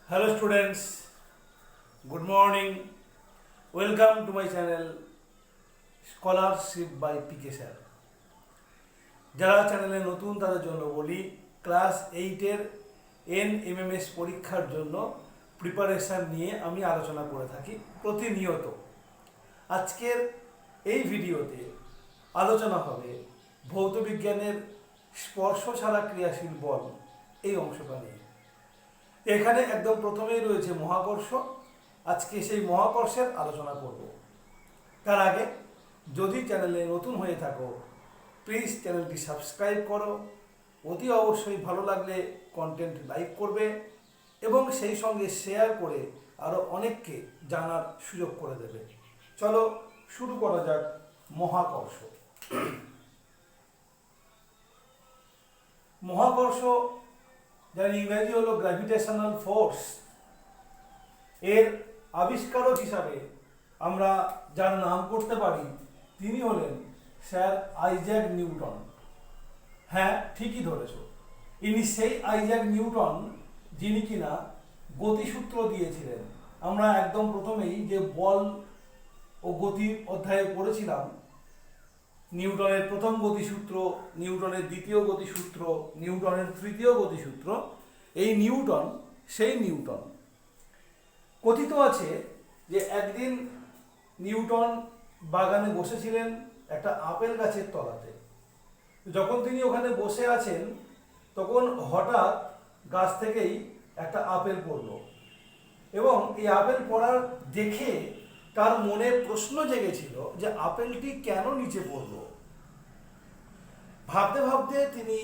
Hello students, good morning. Welcome to my channel Scholarship by PK Sir. যারা চ্যানেলে নতুন তাদের জন্য বলি, ক্লাস 8-এর NMMS পরীক্ষার জন্য প্রিপারেশান নিয়ে আমি আলোচনা করে থাকি প্রতিনিয়ত। আজকের এই ভিডিওতে আলোচনা হবে ভৌত বিজ্ঞানের স্পর্শ ছাড়া ক্রিয়াশীল বল এই অংশটা নিয়ে। এখানে একদম প্রথমেই রয়েছে মহাকর্ষ। আজকে সেই মহাকর্ষের আলোচনা করব। তার আগে যদি চ্যানেলে নতুন হয়ে থাকো প্লিজ চ্যানেলটি সাবস্ক্রাইব করো, অতি অবশ্যই ভালো লাগলে কন্টেন্ট লাইক করবে এবং সেই সঙ্গে শেয়ার করে আরও অনেককে জানার সুযোগ করে দেবে। চলো শুরু করা যাক মহাকর্ষ। মহাকর্ষ, যার ইংরেজি হলো গ্র্যাভিটেশনাল ফোর্স, এর আবিষ্কারক হিসাবে আমরা যার নাম করতে পারি তিনি হলেন স্যার আইজ্যাক নিউটন। হ্যাঁ, ঠিকই ধরেছ, ইনি সেই আইজ্যাক নিউটন যিনি কিনা গতিসূত্র দিয়েছিলেন। আমরা একদম প্রথমেই যে বল ও গতি অধ্যায়ে পড়েছিলাম, নিউটনের প্রথম গতিসূত্র, নিউটনের দ্বিতীয় গতিসূত্র, নিউটনের তৃতীয় গতিসূত্র, এই নিউটন সেই নিউটন। কথিত আছে যে একদিন নিউটন বাগানে বসেছিলেন একটা আপেল গাছের তলাতে। যখন তিনি ওখানে বসে আছেন তখন হঠাৎ গাছ থেকেই একটা আপেল পড়ল এবং এই আপেল পড়ার দেখে তার মনে প্রশ্ন জেগেছিল যে আপেলটি কেন নিচে পড়ল। ভাবতে ভাবতে তিনি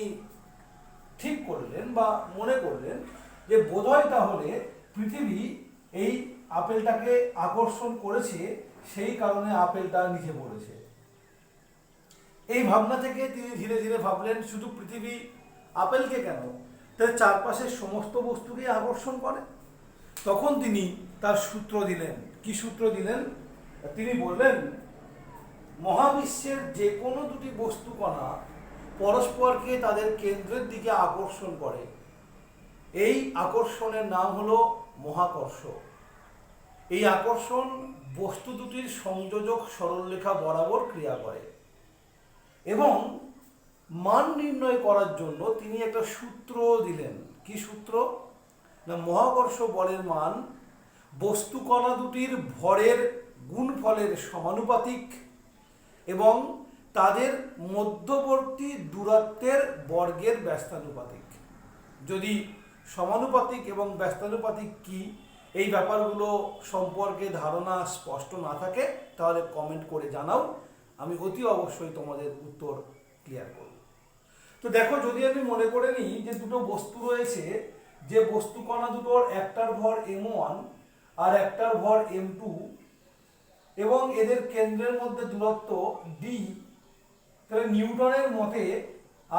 ঠিক করলেন বা মনে করলেন যে বোধহয় তাহলে পৃথিবী এই আপেলটাকে আকর্ষণ করেছে, সেই কারণে আপেলটা নিচে পড়েছে। এই ভাবনা থেকে তিনি ধীরে ধীরে ভাবলেন শুধু পৃথিবী আপেলকে কেন, তার চারপাশের সমস্ত বস্তুকে আকর্ষণ করে। তখন তিনি তার সূত্র দিলেন। কি সূত্র দিলেন? তিনি বললেন, মহাবিশ্বের যে কোনো দুটি বস্তু কণা পরস্পরকে তাদের কেন্দ্রের দিকে আকর্ষণ করে, এই আকর্ষণের নাম হলো মহাকর্ষ। এই আকর্ষণ বস্তু দুটির সংযোজক সরলরেখা বরাবর ক্রিয়া করে এবং মান নির্ণয় করার জন্য তিনি একটা সূত্র দিলেন। কি সূত্র? না, মহাকর্ষ বলের মান বস্তু কণা দুটির ভরের গুণফলের সমানুপাতিক এবং তাদের মধ্যবর্তী দূরত্বের বর্গের ব্যস্তানুপাতিক। যদি সমানুপাতিক এবং ব্যস্তানুপাতিক কি এই ব্যাপারগুলো সম্পর্কে ধারণা স্পষ্ট না থাকে তাহলে কমেন্ট করে জানাও, আমি অতি অবশ্যই তোমাদের উত্তর ক্লিয়ার করব। তো দেখো, যদি আমি মনে করে নিই যে দুটো বস্তু রয়েছে, যে বস্তু কণা দুটোর একটার ভর m1 আর একটার ভর m2 এবং এদের কেন্দ্রের মধ্যে দূরত্ব d, তাহলে নিউটনের মতে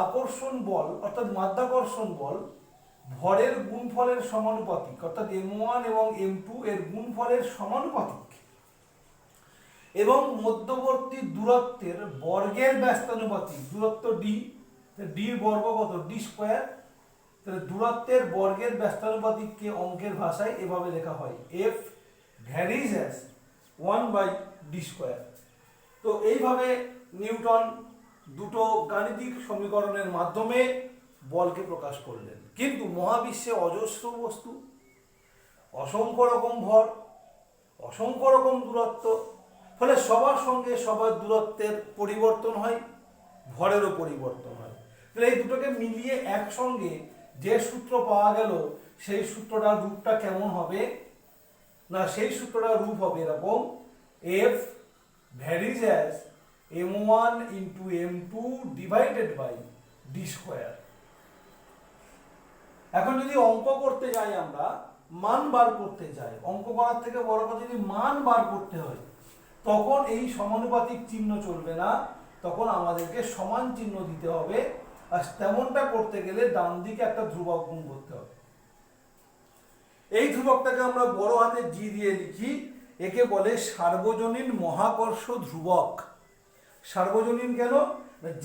আকর্ষণ বল অর্থাৎ মাধ্যাকর্ষণ বল ভরের গুণফলের সমানুপাতিক, অর্থাৎ m1 এবং m2 এর গুণফলের সমানুপাতিক এবং মধ্যবর্তী দূরত্বের বর্গের ব্যস্তানুপাতিক। দূরত্ব d, ডির বর্গ কত? d square. তাহলে দূরত্বের বর্গের ব্যস্তানুপাতিককে অঙ্কের ভাষায় এভাবে লেখা হয় f varies as 1/d square. তো এইভাবে নিউটন দুটো গাণিতিক সমীকরণের মাধ্যমে বলকে প্রকাশ করলেন। কিন্তু মহাবিশ্বে অজস্র বস্তু, অসংখ্য রকম ভর, অসংখ্য রকম দূরত্ব, ফলে সবার সঙ্গে সবার দূরত্বের পরিবর্তন হয়, ভরেরও পরিবর্তন হয়। তাহলে এই দুটোকে মিলিয়ে একসঙ্গে যে সূত্র পাওয়া গেল, সেই সূত্রটার রূপটা কেমন হবে? না, সেই সূত্রটার রূপ হবে এরকম, f varies as m1 into m2 divided by d square. এখন যদি অঙ্ক করতে যাই, আমরা মান বার করতে যাই, অঙ্ক করার থেকে বড় কথা যদি মান বার করতে হয় তখন এই সমানুপাতিক চিহ্ন চলবে না, তখন আমাদেরকে সমান চিহ্ন দিতে হবে। আর তেমনটা করতে গেলে ডান দিকে একটা ধ্রুবক গুণ করতে হবে। এই ধ্রুবকটাকে আমরা বড় হাতে জি দিয়ে লিখি, একে বলে সার্বজনীন মহাকর্ষ ধ্রুবক। সার্বজনীন কেন?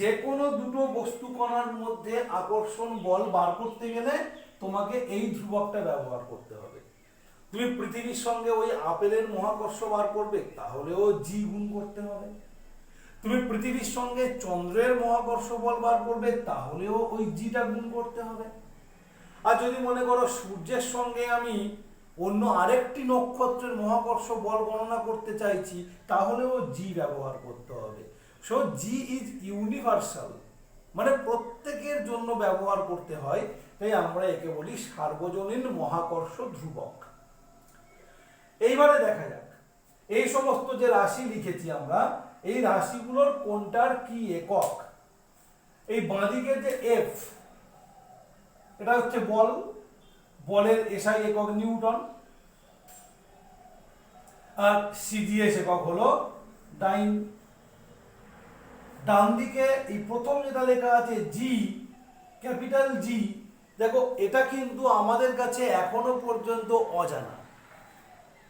যে কোনো দুটো বস্তু কণার মধ্যে আকর্ষণ বল বার করতে গেলে তোমাকে এই ধ্রুবকটা ব্যবহার করতে হবে। তুমি পৃথিবীর সঙ্গে ওই আপেলের মহাকর্ষ বার করবে, তাহলেও জি গুণ করতে হবে। তুমি পৃথিবীর সঙ্গে চন্দ্রের মহাকর্ষ বল বার করবে, তাহলেও ওই জিটা গুণ করতে হবে। আর যদি মনে করো সূর্যের সঙ্গে আমি অন্য আরেকটি নক্ষত্রের মহাকর্ষ বল গণনা করতে চাইছি, তাহলেও জি ব্যবহার করতে হবে। সো জি ইজ ইউনিভার্সাল, মানে প্রত্যেকের জন্য ব্যবহার করতে হয়, তাই আমরা একে বলি সার্বজনীন মহাকর্ষ ধ্রুবক। এইবারে দেখা যাক এই সমস্ত যে রাশি লিখেছি আমরা, এই রাশিগুলোর কোনটার কি একক। এই বাঁদিকে যে এফ, এটা হচ্ছে বল, বলের এসআই একক নিউটন, আর সিজিএস একক হলো ডাইন। ডান দিকে এই প্রথম যেটা লেখা আছে জি, ক্যাপিটাল জি, দেখো এটা কিন্তু আমাদের কাছে এখনো পর্যন্ত অজানা।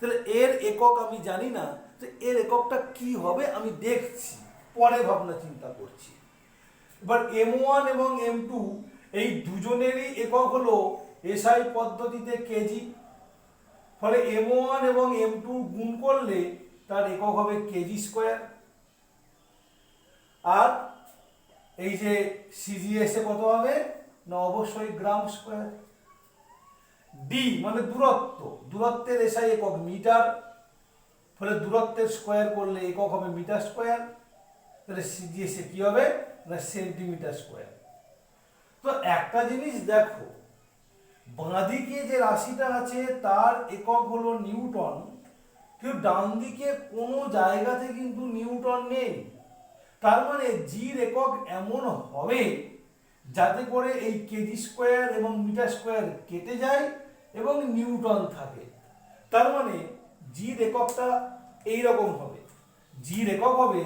তাহলে এর একক আমি জানি না, তো এর এককটা কি হবে আমি দেখছি, পরে ভাবনা চিন্তা করছি। এবার M1 এবং M2 এই দুজনেরই একক হলো এসআই পদ্ধতিতে কেজি, ফলে M1 এবং M2 গুণ করলে তার একক হবে কেজি স্কোয়ার। আর এই যে সিজিএস এ কত হবে না, অবশ্যই গ্রাম স্কোয়ার। ডি মানে দূরত্ব, দূরত্বের এসআই একক মিটার, ফলে দূরত্বের স্কোয়ার করলে একক হবে মিটার স্কোয়ার। তাহলে সিজিএস এ কি হবে না, সেন্টিমিটার স্কোয়ার। তো একটা জিনিস দেখো, বাঁদিকে যে রাশিটা আছে তার একক হলো নিউটন, কিন্তু ডান দিকে কোনো জায়গাতে কিন্তু নিউটন নেই। তার মানে জির একক এমন হবে যাতে করে এই কেজি স্কোয়ার এবং মিটার স্কোয়ার কেটে যায় এবং নিউটন থাকে। তার মানে জির এককটা এইরকম হবে, জির একক হবে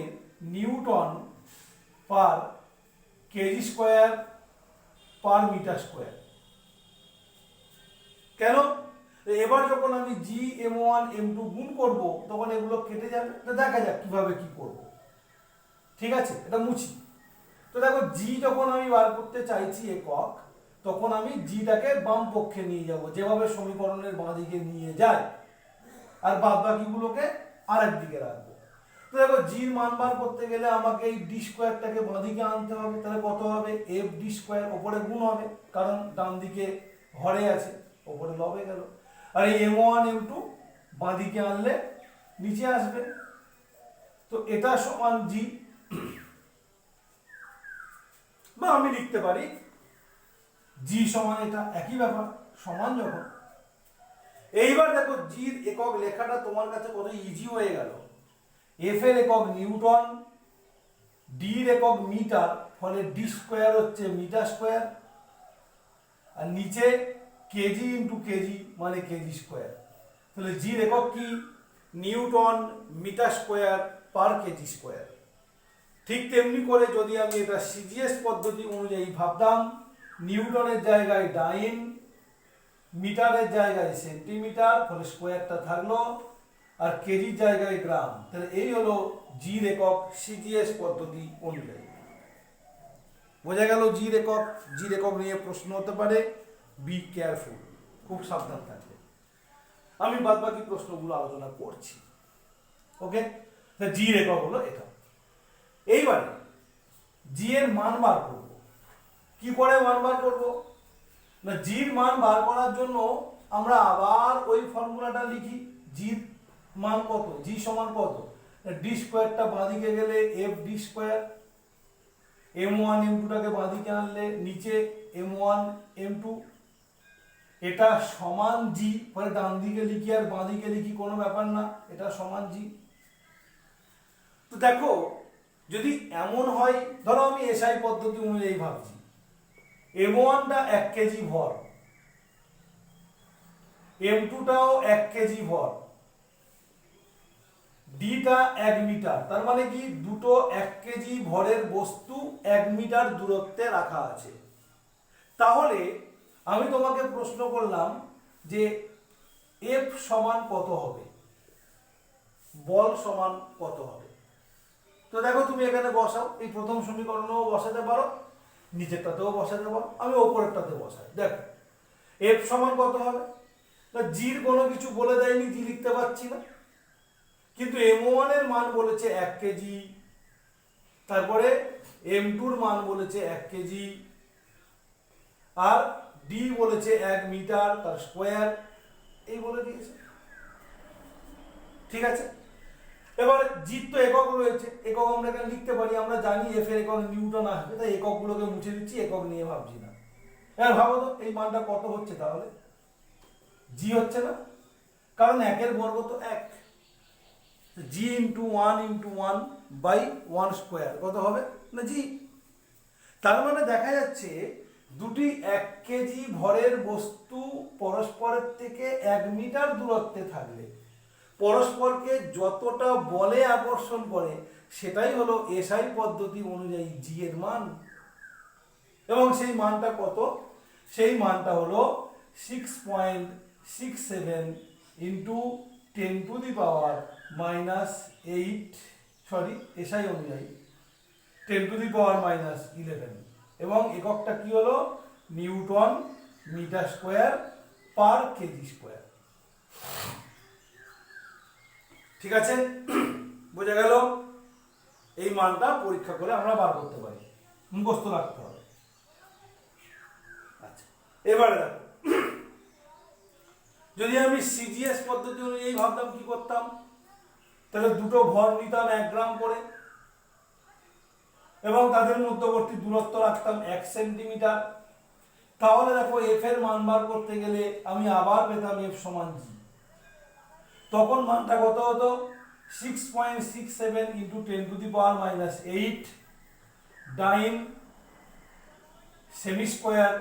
newton per KG square per metre square. কেন? এবার যখন আমি জি M1 M2 গুণ করব, তখন এগুলো কেটে যাবে। দেখা যাক কিভাবে কি করব। ঠিক আছে, এটা মুছি। তো দেখো জি যখন আমি বার করতে চাইছি একক, তখন আমি জিটাকে বাম পক্ষে নিয়ে যাব, যেভাবে সমীকরণের বাঁ দিকে নিয়ে যায়, আর বাদ বাকিগুলোকে আরেক দিকে রাখবো। তো দেখো জির মান বার করতে গেলে আমাকে এই ডি স্কোয়ারটাকে বাঁ দিকে আনতে হবে। তাহলে কত হবে, এফ ডি স্কোয়ার, ওপরে গুণ হবে কারণ ডান দিকে হরে আছে, ওপরে লবে গেল। আর এই M1 M2 বাঁ দিকে আনলে নিচে আসবে। তো এটা সমান জি, বা আমি লিখতে পারি জি সমান এটা, একই ব্যাপার, সমান যখন। এইবার দেখো জির একক লেখাটা তোমার কাছে কত ইজি হয়ে গেল। এফ এর একক নিউটন, ডির একক মিটার, ফলে ডি স্কোয়ার হচ্ছে মিটার স্কোয়ার, আর নিচে কেজি ইন্টু কেজি মানে কেজি স্কোয়ার। তাহলে জির একক কি, newton metre square per KG square. ঠিক তেমনি করে যদি আমি এটা সিজিএস পদ্ধতি অনুযায়ী ভাবতাম, নিউটনের জায়গায় ডাইন, মিটারের জায়গায় সেন্টিমিটার, ফলে স্কোয়ারটা থাকলো, আর কেজির জায়গায় গ্রাম। তাহলে এই হলো জির একক সিজিএস পদ্ধতি অনুযায়ী। বোঝা গেল জির একক। জির একক নিয়ে প্রশ্ন হতে পারে, বি কেয়ারফুল, খুব সাবধান থাকবে। আমি বাদ বাকি প্রশ্নগুলো আলোচনা করছি। ওকে, জির একক হলো এটা। এইবারে জি এর মান বার করব। কি করে মান বার করব না, জির মান বার করার জন্য আমরা আবার ওই ফর্মুলাটা লিখি। জির মান কত, জি সমান কত, ডি স্কোয়ারটা বাঁদিকে গেলে এফ ডি স্কোয়ার, M1 M2টাকে বাঁদিকে আনলে নিচে M1 M2, এটা সমান জি, ফলে ডান দিকে লিখি আর বাঁদিকে লিখি কোনো ব্যাপার না, এটা সমান জি। তো দেখো যদি এমন হয়, ধরো আমি এসআই পদ্ধতি অনুযায়ী ভাবছি, M1টা 1 কেজি ভর, M2টাও 1 কেজি ভর, ডিটা 1 মিটার। তার মানে কি, দুটো 1 কেজি ভরের বস্তু 1 মিটার দূরত্বে রাখা আছে। তাহলে আমি তোমাকে প্রশ্ন করলাম যে এফ সমান কত হবে, বল সমান কত হবে। তো দেখো তুমি এখানে বসাও, এই প্রথম সমীকরণেও বসাতে পারো, নিচেরটাতেও বসাতে পারো, আমি ওপরেরটাতে বসাই। দেখো এফ সমান কত হবে জির কোনো কিছু বলে দেয়নি, জি লিখতে পারছি না। কিন্তু M1 এর মান বলেছে 1 কেজি, তারপরে M2 এর মান বলেছে 1 কেজি, আর ডি বলেছে 1 মিটার তার স্কোয়ার, এই বলে দিয়েছে। ঠিক আছে, এবার জির তো একক রয়েছে, একক আমরা এখানে লিখতে পারি, আমরা জানি এফ এর একক নিউটন আসবে, তাই এককগুলোকে মুছে দিচ্ছি, একক নিয়ে ভাবছি না। এবার ভাবো তো এই মানটা কত হচ্ছে, তাহলে জি হচ্ছে না, কারণ একের বর্গ তো 1, জি ইন্টু 1 বাই 1 স্কোয়ার কত হবে না জি। তার মানে দেখা যাচ্ছে দুটি 1 কেজি ভরের বস্তু পরস্পরের থেকে 1 মিটার দূরত্বে থাকলে পরস্পরকে যতটা বলে আকর্ষণ করে সেটাই হলো এসআই পদ্ধতি অনুযায়ী জি এর মান। এবং সেই মানটা কত, সেই মানটা হলো 6.67 ইন্টু 10⁻⁻8, সরি এসআই অনুযায়ী 10⁻⁻11, এবং এককটা কি হলো newton metre square per KG square. ঠিক আছে, বোঝা গেল? এই মানটা পরীক্ষা করে আমরা বার করতে পারি, মুখস্থ রাখতে হবে। আচ্ছা, এবারে দেখো, যদি আমি সিজিএস পদ্ধতি অনুযায়ী ভাবতাম কি করতাম, তাহলে দুটো ভর নিতাম 1 গ্রাম করে এবং তাদের মধ্যবর্তী দূরত্ব রাখতাম 1 সেন্টিমিটার। তাহলে দেখো এফ এর মান বার করতে গেলে আমি আবার পেতাম এফ সমান জি। তখন মানটা কত হতো 6.67 ইন্টু 10⁻⁻8 ডাইন সেমি স্কোয়ার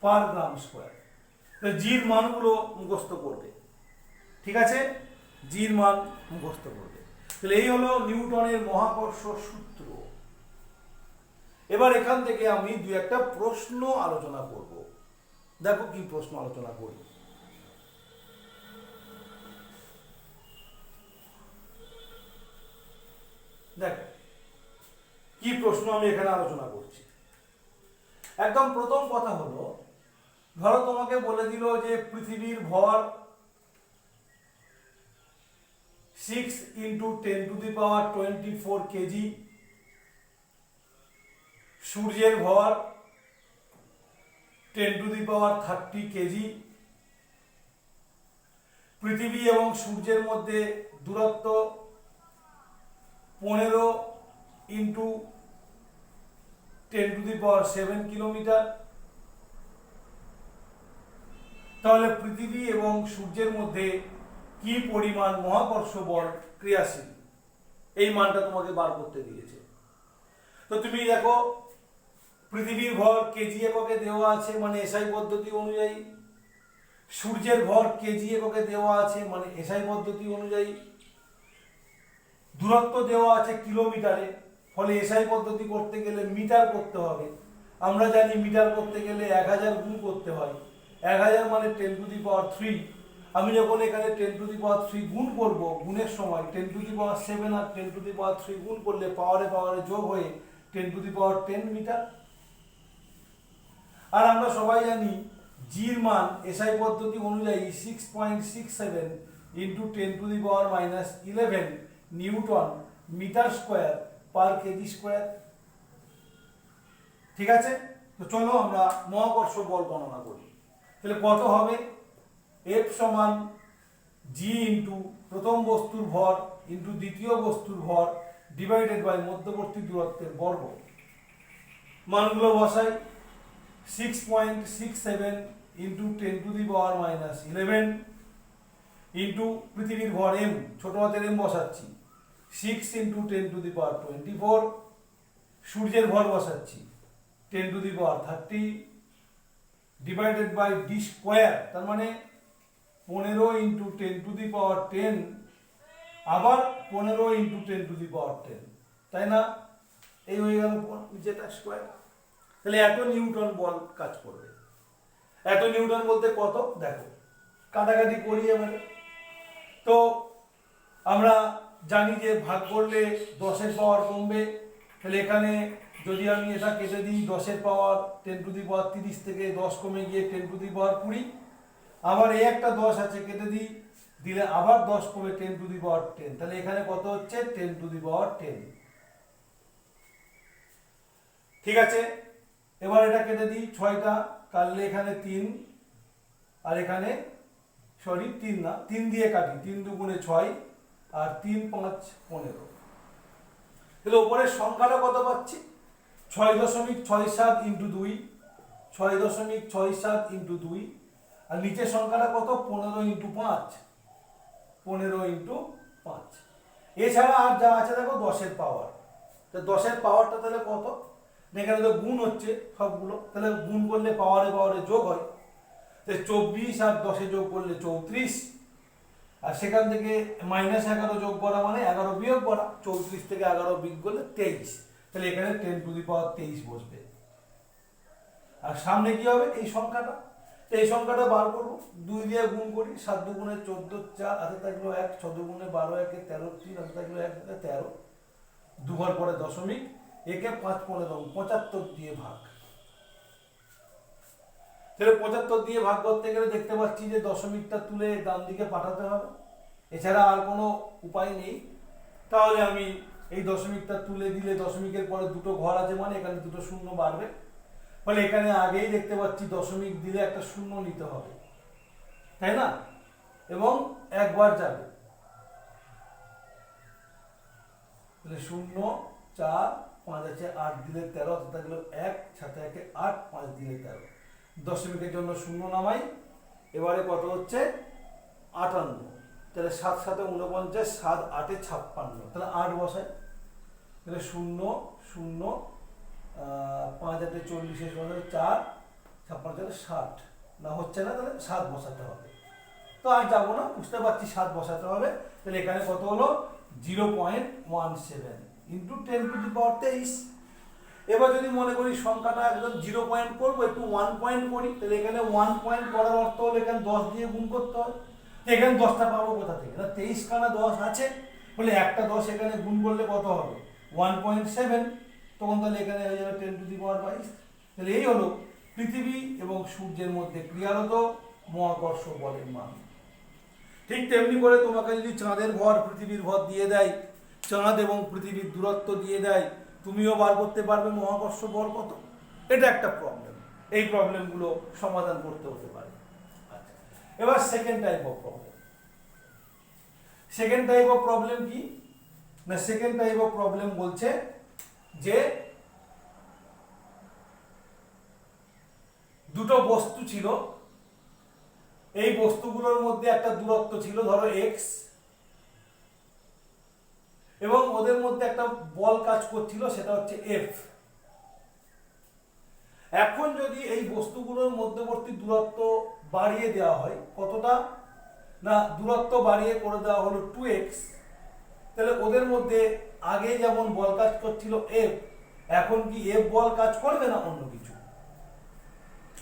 পার গ্রাম স্কোয়ার। জির মানগুলো মুখস্থ করবে, ঠিক আছে, জির মান মুখস্থ করবে। তাহলে এই হলো নিউটনের মহাকর্ষ সূত্র। এবার এখান থেকে আমি দুই একটা প্রশ্ন আলোচনা করব, দেখো কি প্রশ্ন আলোচনা করি। দেখো কি প্রশ্ন আমি এখানে আলোচনা করছি। একদম প্রথম কথা হলো, ধরো তোমাকে বলে দিল যে পৃথিবীর ভর 6 ইন্টু 10⁻24 কেজি, সূর্যের ভর 10⁻30 কেজি, পৃথিবী এবং সূর্যের মধ্যে দূরত্ব 15 ইন্টু 10⁻7 কিলোমিটার। তাহলে পৃথিবী এবং সূর্যের মধ্যে কি পরিমাণ মহাকর্ষ বল ক্রিয়াশীল, এই মানটা তোমাকে বার করতে দিয়েছে। তো তুমি দেখো পৃথিবীর ভর কেজি এককে দেওয়া আছে, মানে এসআই পদ্ধতি অনুযায়ী, সূর্যের ভর কেজি এককে দেওয়া আছে, মানে এসআই পদ্ধতি অনুযায়ী, দূরত্ব দেওয়া আছে কিলোমিটারে, ফলে এসআই পদ্ধতি করতে গেলে মিটার করতে হবে। আমরা জানি মিটার করতে গেলে 1000 গুণ করতে হয়, 1000 মানে 10⁻3। আমি যখন এখানে 10⁻3 গুণ করব, গুণের সময় 10⁻7 আর 10⁻3 গুণ করলে পাওয়ারে পাওয়ারে যোগ হয়ে 10⁻10 মিটার। আর আমরা সবাই জানি জির মান এসআই পদ্ধতি অনুযায়ী 6.67 into 10⁻⁻11 newton metre square per KG square. ঠিক আছে, তো চলো আমরা মহাকর্ষ বল গণনা করি। তাহলে কত হবে, এফ সমান জি ইন্টু প্রথম বস্তুর ভর ইন্টু দ্বিতীয় বস্তুর ভর ডিভাইডেড বাই মধ্যবর্তী দূরত্বের বর্গ। মানগুলো বসাই, 6.67 ইন্টু 10⁻11 ইন্টু পৃথিবীর ভর এম, ছোট হাতের এম বসাচ্ছি, 6 ইন্টু 10⁻24, সূর্যের ভর বসাচ্ছি 10⁻30 ডিভাইডেড বাই ডি স্কোয়ার, তার মানে 15 ইন্টু 10⁻10 আবার 15 ইন্টু 10⁻10, তাই না? এই হয়ে গেল যেটা স্কোয়ার। তাহলে এত নিউটন বল কাজ করবে। এত নিউটন বলতে কত, দেখো কাটাকাটি করি আমাদের। তো আমরা জানি যে ভাগ করলে 10-এর পাওয়ার কমবে, তাহলে এখানে যদি আমি এটা কেটে দিই 10-এর পাওয়ার 10⁻30 থেকে 10 কমে গিয়ে 10⁻20, আবার এই একটা 10 আছে, কেটে দিই, দিলে আবার 10 কমে 10 টু দি পাওয়ার 10, তাহলে এখানে কত হচ্ছে 10 টু দি পাওয়ার 10। ঠিক আছে, এবার এটা কেটে দিই, 6টা কাটলে এখানে 3, আর এখানে সরি 3 না, 3 দিয়ে কাটি, 3 দুগুণে 6 আর 3 5 15। তাহলে উপরের সংখ্যাটা কত পাচ্ছি, 6.67 ইন্টু 2, 6.67 ইন্টু 2, আর নিচের সংখ্যাটা কত 15 ইন্টু 5, 15 ইন্টু 5। এছাড়া আর যা আছে দেখো 10-এর পাওয়ার, তো 10-এর পাওয়ারটা তাহলে কত, এখানে তো গুণ হচ্ছে সবগুলো, তাহলে গুণ করলে পাওয়ারে পাওয়ারে যোগ হয়, তাহলে 24 আর 10-এ যোগ করলে 34, আর সেখান থেকে -11 যোগ করা মানে 11 বিয়োগ করা, 34 থেকে 11 বিয়োগ করলে 23, তাহলে এখানে 10 টু দি পাওয়ার 23 বসবে। আর সামনে কি হবে, এই সংখ্যাটা, এই সংখ্যাটা বার করবো, 2 দিয়ে গুণ করি, 7 দুগুণে 14, 4 হাতে থাকলো 1, 6 দুগুণে 12, 1 13, 3 হাতে থাকলো 1 13, দুবার পরে দশমিক, একে 5 15 75 দিয়ে ভাগ। তাহলে 75 দিয়ে ভাগ করতে গেলে দেখতে পাচ্ছি যে দশমিকটা তুলে ডান দিকে পাঠাতে হবে, এছাড়া আর কোনো উপায় নেই। তাহলে আমি এই দশমিকটা তুলে দিলে দশমিকের পরে দুটো ঘর আছে মানে এখানে দুটো শূন্য বাড়বে, ফলে এখানে আগেই দেখতে পাচ্ছি দশমিক দিলে একটা শূন্য নিতে হবে, তাই না, এবং একবার যাবে, তাহলে 0 4 5 আছে, 8 দিলে 13, অর্থাৎ থাকলো 1, সাথে 1 8, 5 দিলে 13, দশমিকের জন্য শূন্য নামাই। এবারে কত হচ্ছে 58, তাহলে 7 7 49, 7 8 56, তাহলে 8 বসাই, তাহলে 0 0 5 8 40 4 56, 60 না হচ্ছে না, তাহলে 7 বসাতে হবে। তো আর যাবো না, বুঝতে পারছি 7 বসাতে হবে, তাহলে এখানে কত হলো 0.17 ইন্টু 10 টু দি পাওয়ার 23। এবার যদি মনে করি সংখ্যাটা একদম 0 পয়েন্ট করবো, একটু 1 পয়েন্ট করি, তাহলে এখানে 1 পয়েন্ট করার অর্থ হলো এখানে 10 দিয়ে গুণ করতে হবে, এখানে 10টা পাবো কোথা থেকে, না 23 খানা 10 আছে, বলে একটা 10 এখানে গুণ করলে কত হবে 1.7, তখন তাহলে এখানে হয়ে যাবে 10 টু দি পাওয়ার 22। তাহলে এই হলো পৃথিবী এবং সূর্যের মধ্যে ক্রিয়ারত মহাকর্ষ বলের মান। ঠিক তেমনি করে তোমাকে যদি চাঁদের ভর পৃথিবীর ভর দিয়ে দেয়, চাঁদ এবং পৃথিবীর দূরত্ব দিয়ে দেয়, তুমিও বার করতে পারবে মহাকর্ষ বল কত। এটা একটা প্রবলেম, এই প্রবলেমগুলো সমাধান করতে হতে পারে। আচ্ছা, এবার second type of problem. Second type of problem কি না, সেকেন্ড টাইপ অফ প্রবলেম বলছে যে দুটো বস্তু ছিল, এই বস্তুগুলোর মধ্যে একটা দূরত্ব ছিল ধরো x, এবং ওদের মধ্যে একটা বল কাজ করছিল সেটা হচ্ছে F। এখন যদি এই বস্তুগুলোর মধ্যবর্তী দূরত্ব বাড়িয়ে দেওয়া হয়, কতটা না, দূরত্ব বাড়িয়ে করে দেওয়া হলো 2x, তাহলে ওদের মধ্যে আগে যেমন বল কাজ করছিল F, এখন কি F বল কাজ করবে না অন্য কিছু,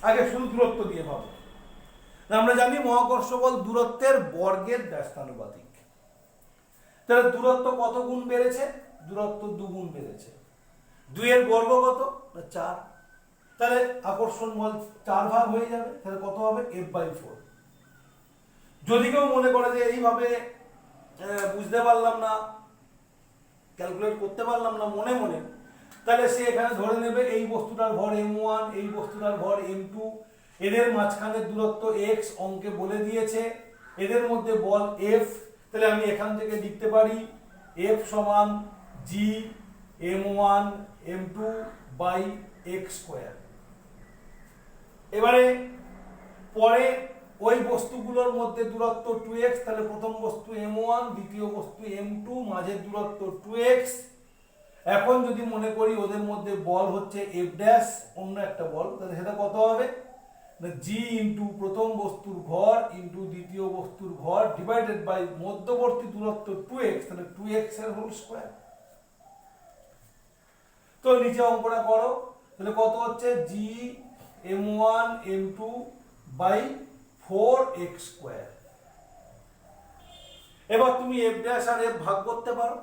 আগে শুধু দূরত্ব দিয়ে ভাবো। আমরা জানি মহাকর্ষ বল দূরত্বের বর্গের ব্যস্তানুপাতিক, তাহলে দূরত্ব কত গুণ বেড়েছে, দূরত্ব 2 গুণ বেড়েছে, 2 এর বর্গ কত না 4, তাহলে আকর্ষণ বল 4 ভাগ হয়ে যাবে, তাহলে কত হবে F/4। যদি কেউ মনে করে যে এইভাবে বুঝতে পারলাম না, ক্যালকুলেট করতে পারলাম না মনে মনে, তাহলে সে এখানে ধরে নেবে এই বস্তুটার ভর m1, এই বস্তুটার ভর m2, এদের মাঝখানের দূরত্ব x অঙ্কে বলে দিয়েছে, এদের মধ্যে বল F, তাহলে আমি এখান থেকে লিখতে পারি F সমান g m1 m2 by x square. এবারে পরে ওই বস্তুগুলোর মধ্যে দূরত্ব 2x, তাহলে প্রথম বস্তু m1, দ্বিতীয় বস্তু m2, মাঝের দূরত্ব 2x। এখন যদি মনে করি ওদের মধ্যে বল হচ্ছে F ড্যাশ, অন্য একটা বল, তাহলে সেটা কত হবে না g ইন্টু প্রথম বস্তুর ভর ইন্টু দ্বিতীয় বস্তুর ভর ডিভাইডেড বাই মধ্যবর্তী দূরত্ব 2x, তাহলে 2x এর হোল স্কয়ার। তো নিচে অঙ্কটা করো, তাহলে কত হচ্ছে g m1 m2 by 4x square. এবার তুমি f ড্যাশ আর f ভাগ করতে পারো,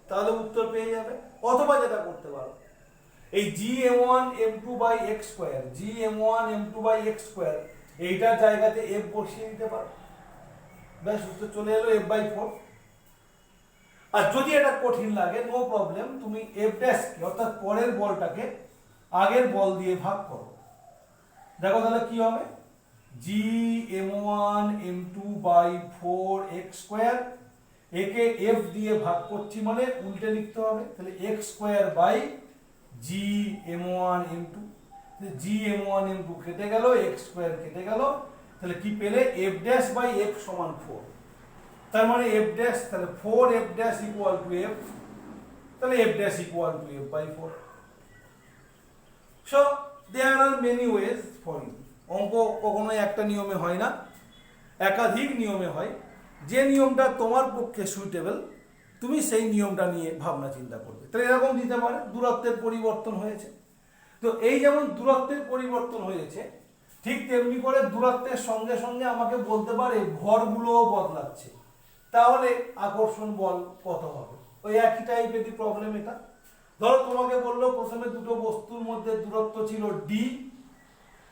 তাহলে উত্তর পেয়ে যাবে, অথবা যেটা করতে পারো এই g m1 m2 by x square, g m1 m2 by x square, এইটার জায়গাতে এফ বসিয়ে দিতে পারো, ব্যাস উত্তর চলে এলো f/4। আর যদি এটা কঠিন লাগে নো প্রবলেম, তুমি এফ ড্যাশকে অর্থাৎ পরের বলটাকে আগের বল দিয়ে ভাগ করো। দেখো তাহলে কি হবে, জি m1m2/4x², একে এফ দিয়ে ভাগ করছি মানে উল্টে লিখতে হবে, তাহলে x²/g m1m2, g m1m2 কেটে গেল, x² কেটে গেল, তাহলে কি পেলে f'/f সমান 4। তার মানে f ড্যাশ, তাহলে 4f dash equal to f, তাহলে f dash equal to f/4। So there are many ways for you. অঙ্ক কখনোই একটা নিয়মে হয় না, একাধিক নিয়মে হয়। যে নিয়মটা তোমার পক্ষে সুইটেবল তুমি সেই নিয়মটা নিয়ে ভাবনা চিন্তা করবে। তাহলে এরকম দিতে পারে দূরত্বের পরিবর্তন হয়েছে, তো এই যেমন দূরত্বের পরিবর্তন হয়েছে ঠিক তেমনি করে দূরত্বের সঙ্গে সঙ্গে আমাকে বলতে পারে ভরগুলোও বদলাচ্ছে, তাহলে আকর্ষণ বল কত হবে। ওই একই টাইপেরই প্রবলেম এটা। ধরো তোমাকে বললো প্রথমে দুটো বস্তুর মধ্যে দূরত্ব ছিল ডি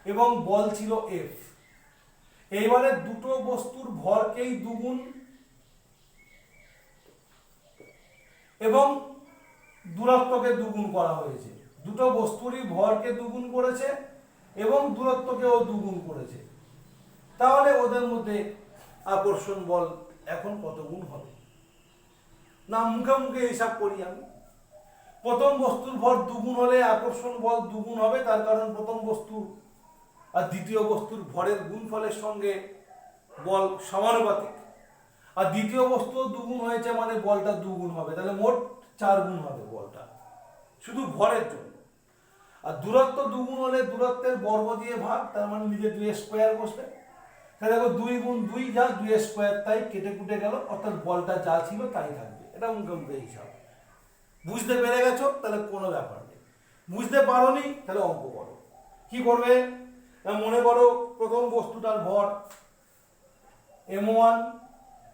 এবং বল ছিল এফ। এইবারে দুটো বস্তুর ভরকেই দুগুণ এবং দূরত্বকে দুগুণ করা হয়েছে, দুটো বস্তুরই ভরকে দুগুণ করেছে এবং দূরত্বকেও দুগুণ করেছে, তাহলে ওদের মধ্যে আকর্ষণ বল এখন কত গুণ হবে। না মুখে মুখে হিসাব করি আমি। প্রথম বস্তুর ভর দুগুণ হলে আকর্ষণ বল দুগুণ হবে, তার কারণ প্রথম বস্তু আর দ্বিতীয় বস্তুর ভরের গুণফলের সঙ্গে বল সমানুপাতিক, আর দ্বিতীয় বস্তু দুগুণ হয়েছে মানে বলটা দুগুণ হবে, তাহলে মোট 4 গুণ হবে বলটা শুধু ভরের জন্য। আর দূরত্ব দুগুণ হলে দূরত্বের বর্গ দিয়ে ভাগ, তার মানে নিজে 2² বসবে, তাহলে দেখো 2 গুণ 2 যা 2² তাই কেটে কুটে গেল, অর্থাৎ বলটা যা ছিল তাই থাকবে। এটা মুখে মুখে হিসাব। বুঝতে পেরে গেছো তাহলে কোনো ব্যাপার নেই, বুঝতে পারোনি তাহলে অঙ্ক করো। কি করবে, মনে করো প্রথম বস্তুটার ভর m1,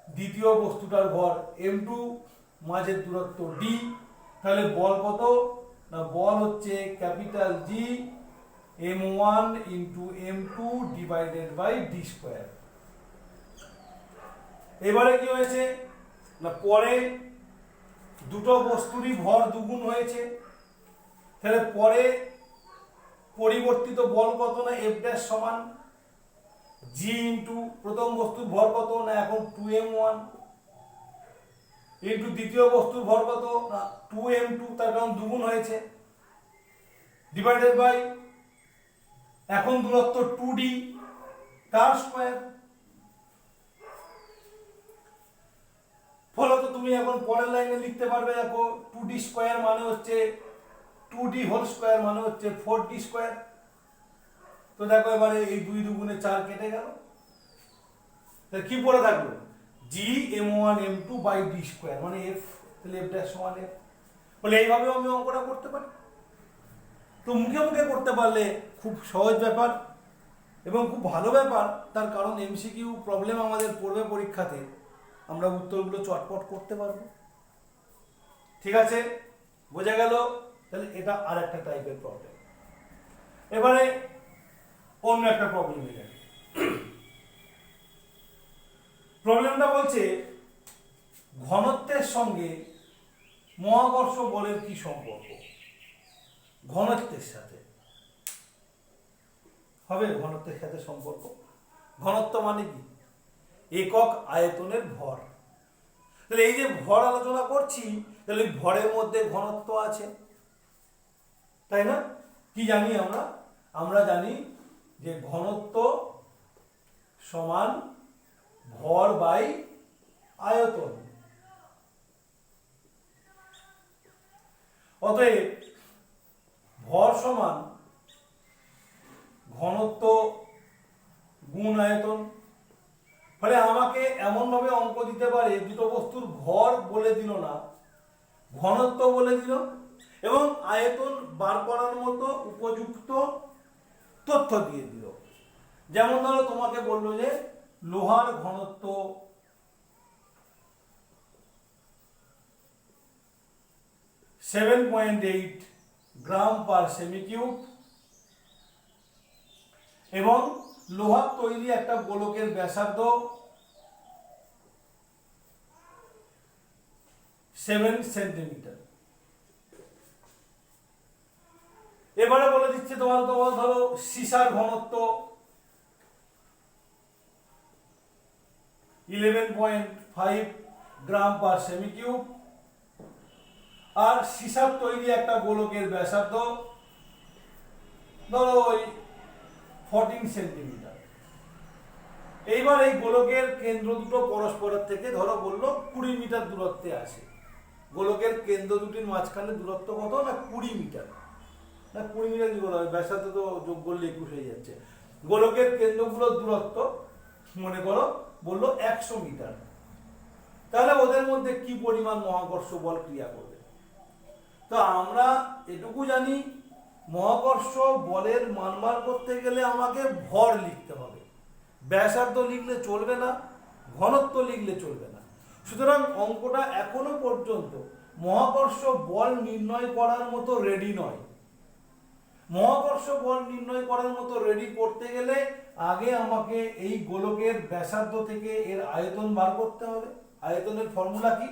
দ্বিতীয় বস্তুটার ভর m2, মাঝের দূরত্ব d, তাহলে বল কত না, বল হচ্ছে capital G m1 into m2 divided by d²। এবারে কি হয়েছে না, পরে দুটো বস্তুরই ভর দুগুণ হয়েছে, তাহলে পরে পরিবর্তিত বল কত না f ড্যাশ সমান g ইন্টু প্রথম বস্তুর ভর কত না এখন 2m1 ইন্টু দ্বিতীয় বস্তুর ভর কত না 2m2, তার কারণ দুগুণ হয়েছে, ডিভাইডেড বাই এখন দূরত্ব 2d তার স্কয়ার। ফলত তুমি এখন পরের লাইনে লিখতে পারবে, দেখো 2d² মানে হচ্ছে 2d হোল স্কয়ার মানে হচ্ছে 4d²। তো দেখো এবারে এই 2 দুগুণে 4 কেটে গেল, তাহলে কি পড়ে থাকলো g m1m2/d² মানে f, তাহলে f ড্যাশ সমান f। বলে এইভাবে আমি অঙ্কটা করতে পারি। তো মুখে মুখে করতে পারলে খুব সহজ ব্যাপার এবং খুব ভালো ব্যাপার, তার কারণ এমসিকিউ প্রবলেম আমাদের পড়বে পরীক্ষাতে, আমরা উত্তরগুলো চটপট করতে পারবো। ঠিক আছে, বোঝা গেল। তাহলে এটা আর একটা টাইপের প্রবলেম। এবারে অন্য একটা প্রবলেম হয়ে গেল। প্রবলেমটা বলছে ঘনত্বের সঙ্গে মহাকর্ষ বলের কি সম্পর্ক। ঘনত্বের সাথে হবে, ঘনত্বের সাথে সম্পর্ক। ঘনত্ব মানে কি, একক আয়তনের ভর। তাহলে এই যে ভর আলোচনা করছি, তাহলে ওই ভরের মধ্যে ঘনত্ব আছে, তাই না? কি জানি আমরা, আমরা জানি যে ঘনত্ব সমান ভর বাই আয়তন। অতএব ভর সমান ঘনত্ব গুণ আয়তন। ফলে আমাকে এমন ভাবে অঙ্ক দিতে পারে, দুটো বস্তুর ভর বলে দিল না, ঘনত্ব বলে দিল এবং আয়তন বার করার মতো উপযুক্ত তথ্য দিয়ে দিল। যেমন ধরো তোমাকে বললো যে লোহার ঘনত্ব 7.8 গ্রাম পার সেমি কিউব এবং লোহার তৈরি একটা গোলকের ব্যাসার্ধ 7 সেন্টিমিটার। এবারে বলে দিচ্ছে তোমার ধরো সীসার ঘনত্ব 11.5 গ্রাম পার সেমি কিউব, আর সীসার তৈরি একটা গোলকের ব্যাসার্ধ ধরো ওই 14 সেন্টিমিটার। এইবার এই গোলকের কেন্দ্র দুটো পরস্পরের থেকে ধরো বললো 20 মিটার দূরত্বে আছে। গোলকের কেন্দ্র দুটির মাঝখানে দূরত্ব কত না 20 মিটার, না 20 মিটার কি বলা হয়, ব্যাসার্ধ তো যোগ করলে 21 হয়ে যাচ্ছে। গোলকের কেন্দ্রগুলোর দূরত্ব মনে করো বললো 100 মিটার। তাহলে ওদের মধ্যে কি পরিমাণ মহাকর্ষ বল ক্রিয়া করবে? তো আমরা এটুকু জানি মহাকর্ষ বলের মান বার করতে গেলে আমাকে ভর লিখতে হবে, ব্যাসার্ধ লিখলে চলবে না, ঘনত্ব লিখলে চলবে না। সুতরাং অঙ্কটা এখনো পর্যন্ত মহাকর্ষ বল নির্ণয় করার মতো রেডি নয়। মহাকর্ষ বল নির্ণয় করার মতো রেডি করতে গেলে আগে আমাকে এই গোলকের ব্যাসার্ধ থেকে এর আয়তন বার করতে হবে। আয়তনের ফর্মুলা কি?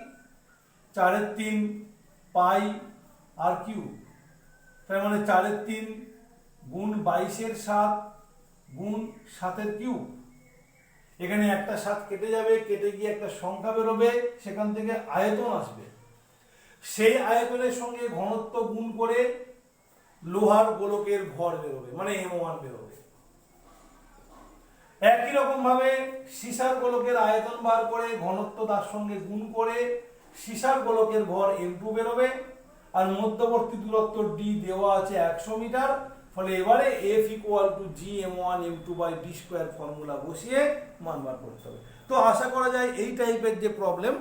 4/3 পাই আর কিউ, তার মানে 4/3 গুণ 22/7 গুণ 7 কিউ। এখানে একটা 7 কেটে যাবে, কেটে গিয়ে একটা সংখ্যা বেরোবে, সেখান থেকে আয়তন আসবে। সেই আয়তনের সঙ্গে ঘনত্ব গুণ করে লোহার গোলকের ভর বেরোবে, মানে m1 বেরোবে। একই রকম ভাবে সীসার গোলকের আয়তন বার করে ঘনত্ব তার সঙ্গে গুণ করে সীসার গোলকের ভর m2 বেরোবে। আর মধ্যবর্তী দূরত্ব d দেওয়া আছে 100 মিটার। ফলে এবারে F = gm1m2/d² ফর্মুলা বসিয়ে মান বার করতে হবে। তো আশা করা যায় এই টাইপের যে প্রবলেম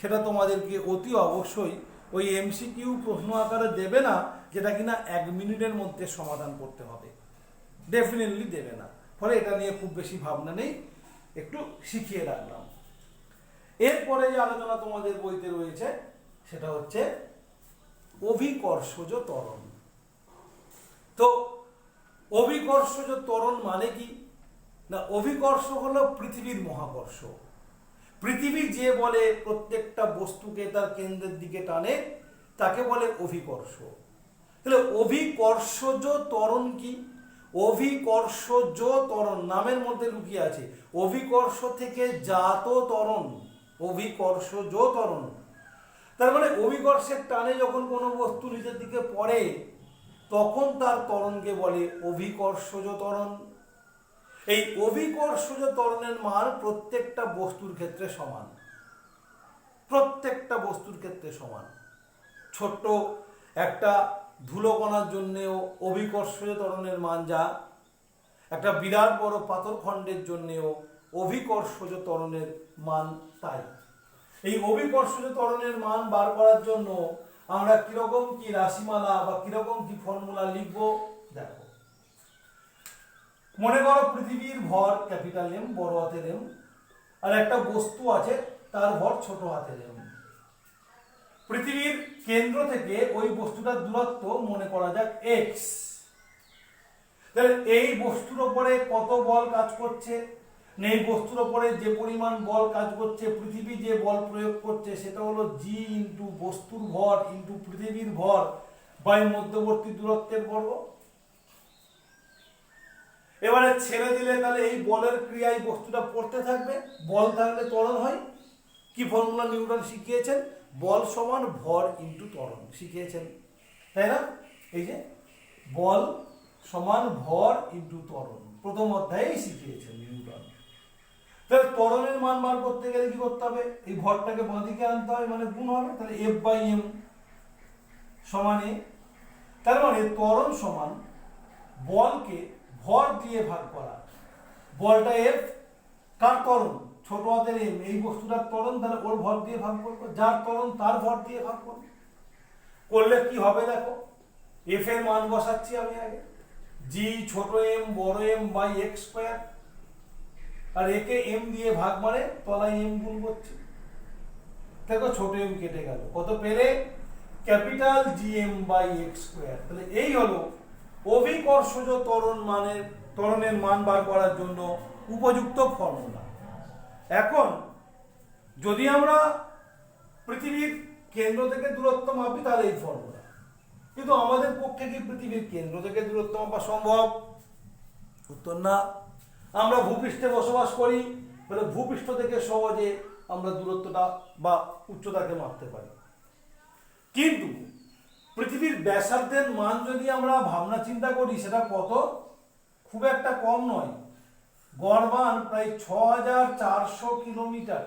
সেটা তোমাদেরকে অতি অবশ্যই ওই এমসিকিউ প্রশ্ন আকারে দেবে না, যেটা কিনা 1 মিনিটের মধ্যে সমাধান করতে হবে, ডেফিনেটলি দেবে না। ফলে এটা নিয়ে খুব বেশি ভাবনা নেই, একটু শিখিয়ে রাখলাম। এরপরে যে আলোচনা তোমাদের বইতে রয়েছে সেটা হচ্ছে অভিকর্ষজ ত্বরণ। তো অভিকর্ষজ ত্বরণ মানে কি না, অভিকর্ষ হলো পৃথিবীর মহাকর্ষ। পৃথিবী যে বলে প্রত্যেকটা বস্তুকে তার কেন্দ্রের দিকে টানে তাকে বলে অভিকর্ষ। তাহলে অভিকর্ষজ ত্বরণ কি? অভিকর্ষজ ত্বরণ নামের মধ্যে লুকিয়ে আছে অভিকর্ষ থেকে জাত ত্বরণ, অভিকর্ষজ ত্বরণ। তার মানে অভিকর্ষের টানে যখন কোনো বস্তু নিচের দিকে পড়ে তখন তার ত্বরণকে বলে অভিকর্ষজ ত্বরণ। এই অভিকর্ষজ ত্বরণের মান প্রত্যেকটা বস্তুর ক্ষেত্রে সমান, প্রত্যেকটা বস্তুর ক্ষেত্রে সমান। ছোট্ট একটা ধুলোকণার জন্যেও অভিকর্ষজ ত্বরণের মান যা, একটা বিরাট বড় পাথরখণ্ডের জন্যেও অভিকর্ষজ ত্বরণের মান তাই। এই অভিকর্ষজ ত্বরণের মান বার করার জন্য আমরা কিরকম কি রাশিমালা বা কিরকম কি ফর্মুলা লিখব দেখো। মনে করো পৃথিবীর ভর ক্যাপিটাল এম, বড় হাতের এম, আর একটা বস্তু আছে তার ভর ছোট হাতের এম। পৃথিবীর কেন্দ্র থেকে ওই বস্তুটার দূরত্ব মনে করা যাক এক্স। তাহলে এই বস্তুর উপরে কত বল কাজ করছে, এই বস্তুর উপরে যে পরিমাণ বল কাজ করছে, পৃথিবী যে বল প্রয়োগ করছে সেটা হলো জি ইন্টু বস্তুর ভর ইন্টু পৃথিবীর ভর বাই মধ্যবর্তী দূরত্বের বর্গ। এবারে ছেড়ে দিলে তাহলে এই বলের ক্রিয়ায় বস্তুটা পড়তে থাকবে, বল থাকলে ত্বরণ হয়। কি ফর্মুলা নিউটন শিখিয়েছেন? বল সমান ভর ইন্টু ত্বরণ শিখিয়েছেন, তাই না? এই যে বল সমান ভর ইন্টু ত্বরণ প্রথম অধ্যায়েই শিখিয়েছেন নিউটন। তাহলে ত্বরণের মান বার করতে গেলে কি করতে হবে? এই ভরটাকে বাঁ দিকে আনতে হবে, মানে গুণ হবে। তাহলে F/m সমান a। তার মানে ত্বরণ সমান বলকে ভর দিয়ে ভাগ করা। বলটা F, কার ত্বরণ? ছোট হাতের m, এই বস্তুটার ত্বরণ, তাহলে ওর ভর দিয়ে ভাগ করবো। যার ত্বরণ তার ভর দিয়ে ভাগ করবো। করলে কি হবে দেখো, F এর মান বসাচ্ছি আমি আগে, জি ছোট m বড় m বাই x স্কয়ার, আর একে m দিয়ে ভাগ মানে তলায় m গুণ করছি। দেখো ছোট m কেটে গেল, কত পেলে? Capital GM by x square. তাহলে এই হলো অভিকর্ষজ ত্বরণ মানের ত্বরণের মান বার করার জন্য উপযুক্ত ফর্মুলা। এখন যদি আমরা পৃথিবীর কেন্দ্র থেকে দূরত্ব মাপি তাহলে এই ফর্মুলা, কিন্তু আমাদের পক্ষে কি পৃথিবীর কেন্দ্র থেকে দূরত্ব মাপা সম্ভব? উত্তর না। আমরা ভূপৃষ্ঠে বসবাস করি, বলে ভূপৃষ্ঠ থেকে সহজে আমরা দূরত্বটা বা উচ্চতাকে মাপতে পারি, কিন্তু পৃথিবীর ব্যাসার্ধের মান যদি আমরা ভাবনা চিন্তা করি সেটা কত? খুব একটা কম নয়, গড় মান প্রায় ৬,৪০০ কিলোমিটার।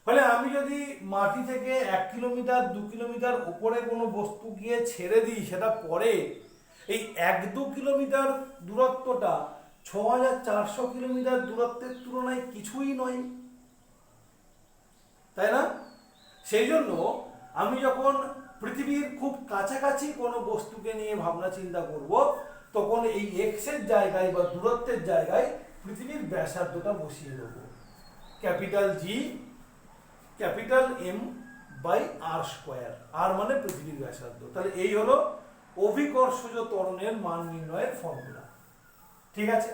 ফলে আমি যদি মাটি থেকে ১ কিলোমিটার ২ কিলোমিটার উপরে কোনো বস্তু গিয়ে ছেড়ে দিই, সেটা পরে এই ১-২ কিলোমিটার দূরত্বটা ৬,৪০০ কিলোমিটার দূরত্বের তুলনায় কিছুই নয়, তাই না? সেই জন্য আমি যখন পৃথিবীর খুব কাছাকাছি কোনো বস্তুকে নিয়ে ভাবনা চিন্তা করব, তখন এই এক্সের জায়গায় বা দূরত্বের জায়গায় পৃথিবীর ব্যাসার্ধটা বসিয়ে দেবো, capital G capital M by R square. R মানে পৃথিবীর ব্যাসার্ধ। তাহলে এই হলো অভিকর্ষজ ত্বরণের মান নির্ণয়ের ফর্মুলা। ঠিক আছে,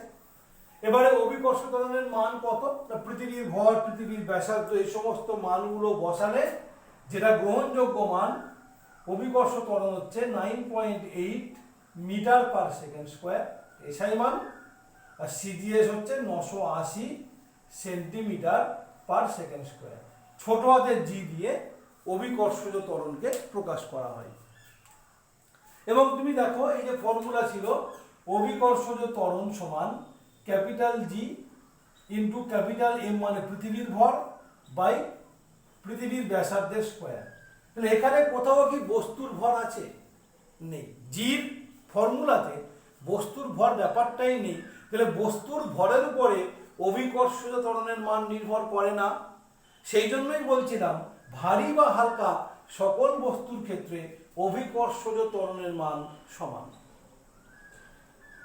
এবারে অভিকর্ষ ত্বরণের মান কত? পৃথিবীর ভর, পৃথিবীর ব্যাসার্ধ, এই সমস্ত মানগুলো বসালে যেটা গ্রহণযোগ্য মান, অভিকর্ষ ত্বরণ হচ্ছে 9.8 metre per second square, SI মান। আর সিজিএস হচ্ছে 980 সেন্টিমিটার পার সেকেন্ড স্কোয়ার। ছোট হাতের জি দিয়ে অভিকর্ষজ ত্বরণকে প্রকাশ করা হয়। এবং তুমি দেখো এই যে ফর্মুলা ছিল, অভিকর্ষজ ত্বরণ সমান capital G into capital M মানে পৃথিবীর ভর বাই পৃথিবীর ব্যাসার্ধের স্কোয়ার। তাহলে এখানে কোথাও কি বস্তুর ভর আছে? নেই। জির ফর্মুলাতে বস্তুর ভর ব্যাপারটাই নেই। তাহলে বস্তুর ভরের উপরে অভিকর্ষজ ত্বরণের মান নির্ভর করে না। সেই জন্যই বলছিলাম ভারী বা হালকা সকল বস্তুর ক্ষেত্রে অভিকর্ষজ ত্বরণের মান সমান।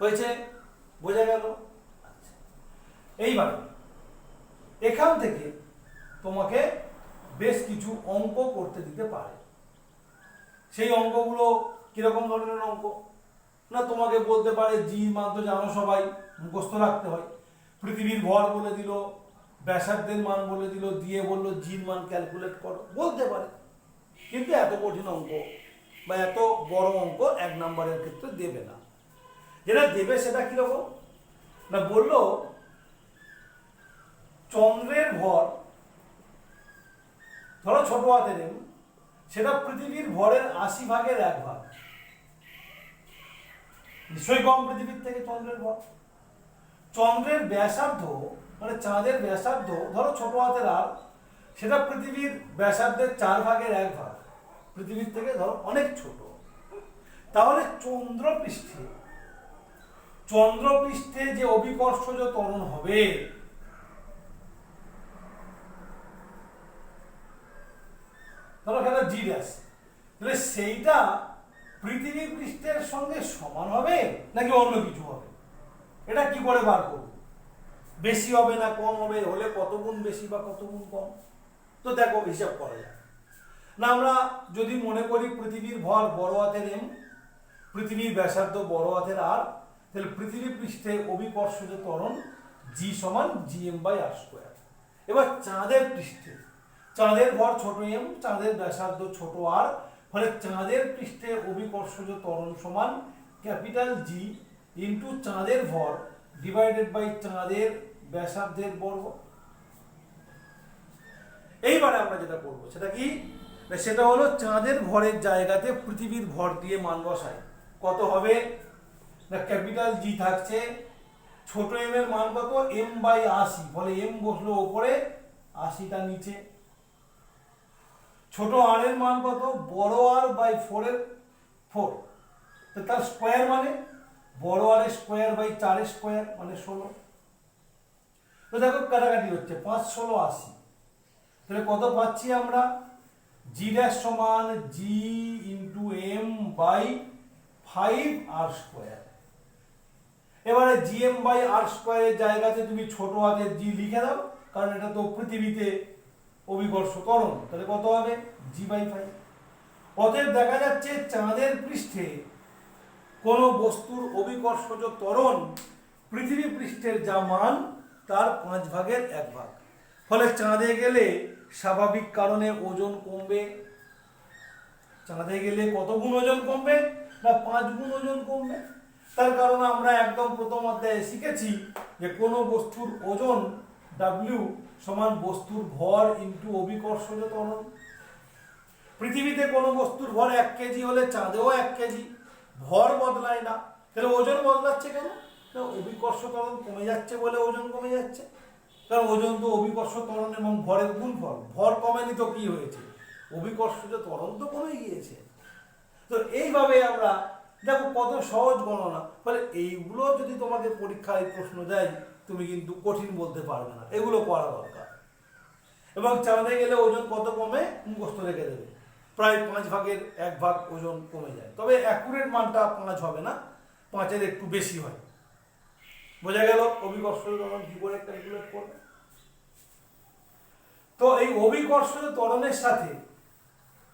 হয়েছে? বোঝা গেল? এইবার এখান থেকে তোমাকে বেশ কিছু অঙ্ক করতে দিতে পারে। সেই অঙ্কগুলো কিরকম ধরনের অঙ্ক? না, তোমাকে বলতে পারে জি মান তো জানো সবাই, মুখস্থ রাখতে হয়। পৃথিবীর ভর বলে দিল, ব্যাসার্ধের মান বলে দিল, দিয়ে বললো জির মান ক্যালকুলেট করো, বলতে পারে। কিন্তু এত কঠিন অঙ্ক বা এত বড় অঙ্ক ১ নম্বরের ক্ষেত্রে দেবে না। যেটা দেবে সেটা কিরকম? না, বললো চন্দ্রের ভর, ধরো ছোট হাতের এম, সেটা পৃথিবীর ভরের ৮০/১ নিশ্চয়ই কম পৃথিবীর থেকে চন্দ্রের ভর। চন্দ্রের ব্যাসার্ধ মানে চাঁদের ব্যাসার্ধ, ধরো ছোট হাতের আর, সেটা পৃথিবীর ব্যাসার্ধের 4/1 পৃথিবীর থেকে ধরো অনেক ছোট। তাহলে চন্দ্রপৃষ্ঠে যে অভিকর্ষজ ত্বরণ হবে, ধরো এখানে জি ড্যাশ, তাহলে সেইটা পৃথিবী পৃষ্ঠের সঙ্গে সমান হবে নাকি অন্য কিছু হবে? এটা কি করে বার করব? বেশি হবে না কম হবে? হলে কত গুণ বেশি বা কত গুণ কম? তো দেখো হিসাব করা যায় না। আমরা যদি মনে করি পৃথিবীর ভর বড় হাতের এম, পৃথিবীর ব্যাসার্ধ বড় হাতের আর, তাহলে পৃথিবী পৃষ্ঠে অভিকর্ষজ ত্বরণ জি সমান জিএম বাই আর স্কোয়ার। এবার চাঁদের পৃষ্ঠে, চাঁদের ভর ছোট এম, চাঁদের ব্যাসার্ধ ছোট আর, ফলে চাঁদের পৃষ্ঠে অভিকর্ষজ ত্বরণ সমান ক্যাপিটাল জি ইন্টু চাঁদের ভর ডিভাইডেড বাই চাঁদের ব্যাসার্ধের বর্গ। এইবারে আমরা যেটা করব সেটা কি? সেটা হলো চাঁদের ভরের জায়গাতে পৃথিবীর ভর দিয়ে মান বসাই। কত হবে? না, ক্যাপিটাল জি থাকছে, ছোট এম এর মান কত? এম বাই ৮০, ফলে এম বসলো উপরে, ৮০টা নিচে। ছোট আর এর মান কত? বড় আর বাই 4 তো তার স্কোয়ার মানে বড় আর স্কোয়ার বাই 4 স্কোয়ার মানে 16। তো দেখো কাটাকাটি হচ্ছে, ৫ ১৬ ৮০। তাহলে কত পাচ্ছি আমরা? জি ড্যাশ সমান G into M by 5 R square. এবারে জিএম বাই আর স্কোয়ারের জায়গাতে তুমি ছোট হাতের জি লিখে দাও, কারণ এটা তো পৃথিবীতে অভিকর্ষ ত্বরণ। তাহলে কত হবে? জি বাই 5। অতএব দেখা যাচ্ছে চাঁদের পৃষ্ঠে কোনো বস্তুর অভিকর্ষজ ত্বরণ পৃথিবী পৃষ্ঠের যা মান তার 5/1 ফলে চাঁদে গেলে স্বাভাবিক কারণে ওজন কমবে। চাঁদে গেলে কত গুণ ওজন কমবে? না 5 গুণ ওজন কমবে। তার কারণ আমরা একদম প্রথম অধ্যায়ে শিখেছি যে কোনো বস্তুর ওজন W সমান বস্তুর ভর ইন্টু অভিকর্ষজ ত্বরণ। পৃথিবীতে কোনো বস্তুর ভর 1 কেজি হলে চাঁদেও 1 কেজি, ভর বদলায় না, তাহলে ওজন বদলাচ্ছে কেন? না অভিকর্ষ ত্বরণ কমে যাচ্ছে বলে ওজন কমে যাচ্ছে। কারণ ওজন তো অভিকর্ষ ত্বরণ এবং ভরের গুণফল, ভর কমেনি তো কি হয়েছে? অভিকর্ষজ ত্বরণ তো কমে গিয়েছে। তো এইভাবে আমরা দেখো কত সহজ গণনা, ফলে এইগুলো যদি তোমাকে পরীক্ষায় প্রশ্ন দেয় তুমি কিন্তু কঠিন বলতে পারবে না, এগুলো করা দরকার। এবং চাঁদে গেলে ওজন কত কমে মুখস্থ রেখে দেবে, প্রায় 5/1 ওজন কমে যায়। তবে অ্যাকুরেট মানটা 5 হবে না, 5-এর একটু বেশি হয়। বোঝা গেল অভিকর্ষজ ত্বরণ কি করে ক্যালকুলেট করবে। তো এই অভিকর্ষজ ত্বরণের সাথে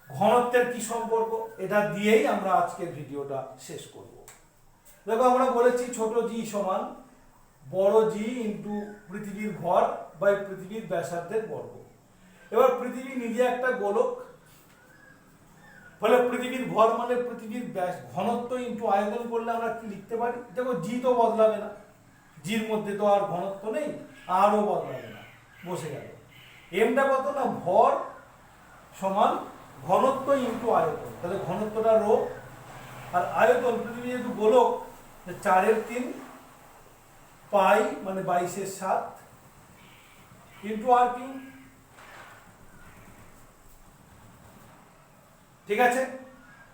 ঘনত্বের কি সম্পর্ক, এটা দিয়েই আমরা আজকের ভিডিওটা শেষ করব। দেখো আমরা বলেছি ছোট জি সমান বড় জি ইন্টু পৃথিবীর ভর বাই পৃথিবীর ব্যাসার্ধের বর্গ। এবার পৃথিবী নিজে একটা গোলক, ফলে পৃথিবীর ভর মানে পৃথিবীর ব্যাস, ঘনত্ব ইন্টু আয়তন করলে আমরা কি লিখতে পারি? দেখো জি তো বদলাবে না, জির মধ্যে তো আর ঘনত্ব নেই, আরও বদলাবে না, বসে গেল। এমটা কত? না ভর সমান ঘনত্ব ইন্টু আয়তন, তাহলে ঘনত্বটা রো, আর আয়তন পৃথিবী যেহেতু গোলক 4/3 পাই মানে 22/7 ইন্টু আর কিউ। ঠিক আছে,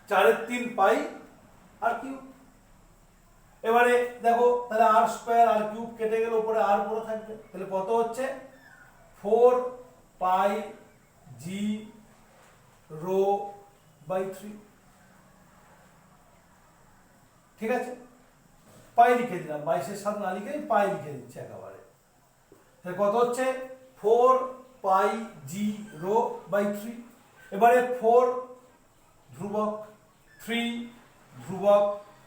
4/3 পাই আর কিউ। এবারে দেখো তাহলে আর স্কোয়ার আর কিউব কেটে গেলে উপরে আর পড়ে থাকবে, তাহলে কত হচ্ছে? 4 পাই জি রো বাই 3। ঠিক আছে, পাই লিখে দিলাম, 22/7 না লিখে পাই লিখে দিচ্ছি একেবারে। তাহলে কত হচ্ছে? 4 পাই জি রো বাই 3। এবারে 4 ধ্রুবক, 3 ধ্রুবক,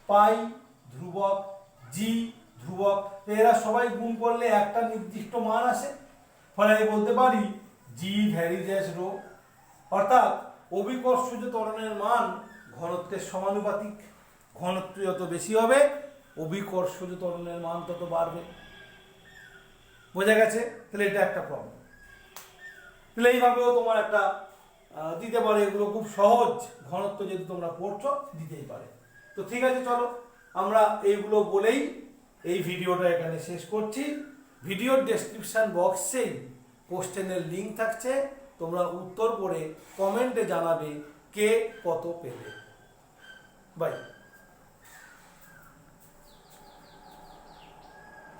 পাই ধ্রুবক, জি ধ্রুবক, এরা সবাই গুণ করলে একটা নির্দিষ্ট মান আসে। ফলে আমি বলতে পারি জি ভ্যারিজ অ্যাজ রো, অর্থাৎ অভিকর্ষজ ত্বরণের মান ঘনত্বের সমানুপাতিক। ঘনত্ব যত বেশি হবে অভিকর্ষজ ত্বরণের মান তত বাড়বে। বোঝা গেছে? তাহলে এটা একটা প্রবলেম। তাহলে এইভাবেও তোমার একটা দিতে পারে, এগুলো খুব সহজ, ঘনত্ব যেহেতু তোমরা পড়ছো দিতেই পারে। তো ঠিক আছে, চলো আমরা এইগুলো বলেই এই ভিডিওটা এখানে শেষ করছি। ভিডিওর ডেসক্রিপশন বক্সেই কোশ্চেনের লিঙ্ক থাকছে, তোমরা উত্তর করে কমেন্টে জানাবে কে কত পেলে। বাই।